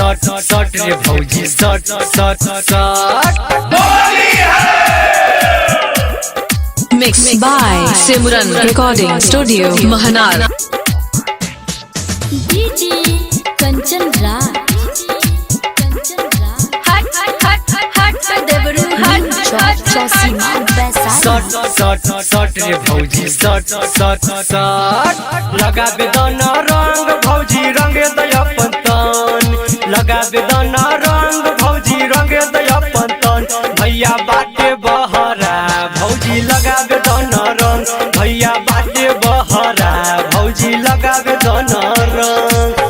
सट रे भौजी सट Mixed by Simran Recording Studio, Mahanar. DJ Kanchan Raj. हट देवरू हट चौसीमा बैसाखी सट रे भौजी सट लगा बेदाना रंग भौजी रंगे दया पंतन लगा बेदाना रंग भौजी रंगे दया पंतन भैया बाटे बहरा भौजी लगा बेदाना रंग भैया बाटे बहरा भौजी लगा बेदाना रंग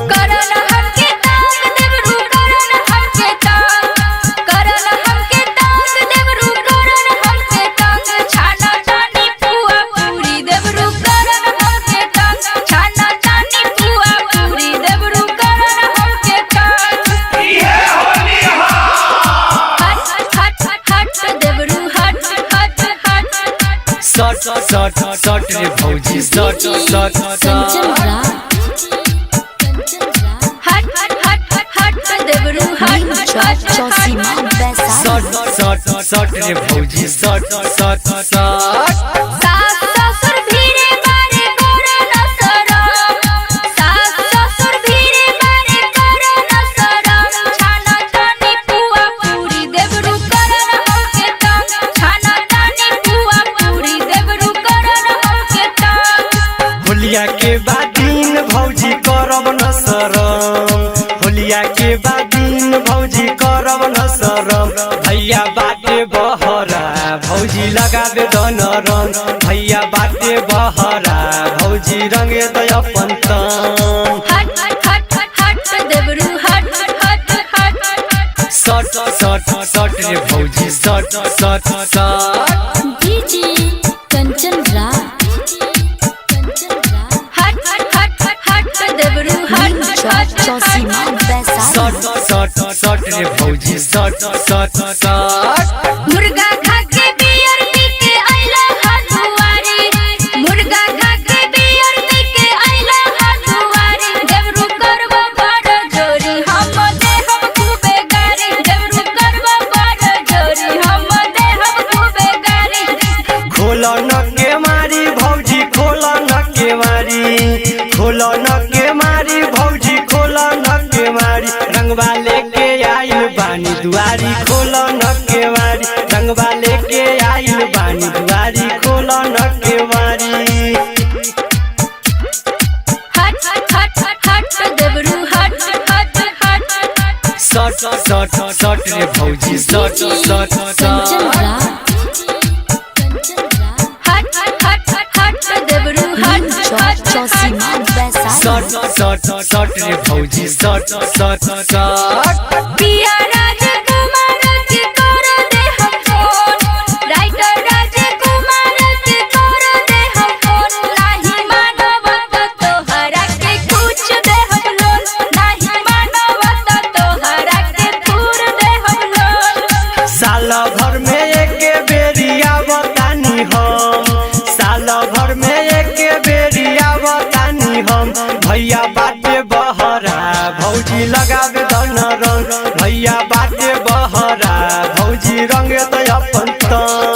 सट रे भौजी सट हट देवरू हट चौसीमा बैसाखी सट रे भौजी सट सास ससुर भीरे बारे करो न शरम सास ससुर भीरे बारे करो न शरम छाना तानी पुआ पूरी देवरू करो न हमके तंग छाना तानी पुआ पूरी देवरू करो न हमके तंग होलिया के बाद दिन भौजी करब न शरम होलिया के बाद दिन भौजी करब न शरम भैया बाटे बहरा भौजी लगाबे दन रंग भैया बाटे बहरा भौजी रंगे दया पंतन हट देवरू हट सट रे भौजी सट DJ कंचन राज हट देवरू हट चौसीमा बैसाखी सट रे भौजी सट मुर्गा खा के बियर पी के आइला हनुवारी मुर्गा खा के बियर पी के आइला हनुवारी देवरू करबा बड़ जोरी हम दे हम खूबे गारी देवरू करबा बड़ जोरी हम दे हम खूबे गारी खोला न के मारी भौजी खोला न के मारी खोला न के मारी भौजी खोला न के मारी रंगवा लेके आइल बानी दुआरी खोला न के मारी रंगवा लेके आइल बानी दुआरी खोला न के मारी हट देवरू हट सट रे भौजी सट कंचन राज हट देवरू हट चौसीमा बैसाखी सट रे भौजी सट पिया राजकुमार के करो दे हम फोन राइटर राजकुमार के करो दे हम फोन नहीं मानव तोहरा के कुछ दे हम लोन नहीं मानव तोहरा के पूर दे हम लोन साल भर में एक बेरिया बतानी हम साल भर में एक बेरिया बतानी हम भैया बाटे बहरा भौजी लगाबे दन रंग भैया बाटे बहरा भौजी रंगे दया पंतन